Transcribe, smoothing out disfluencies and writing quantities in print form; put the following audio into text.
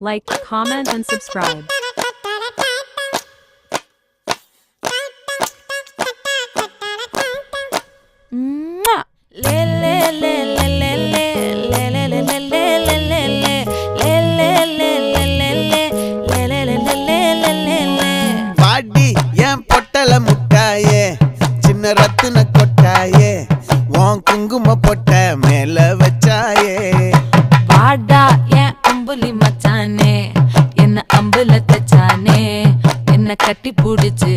Like, comment and subscribe. Mwah! Le le le le le le le le le le le le le le பாடி என் பொட்டல முட்டாயே சின்ன ரத்தின கொட்டாயே உன் குங்கும பொட்ட மேல வச்சாயே வாடா என் அம்புலி மச்சானே என்ன அம்புல தச்சானே என்ன கட்டி புடிச்சு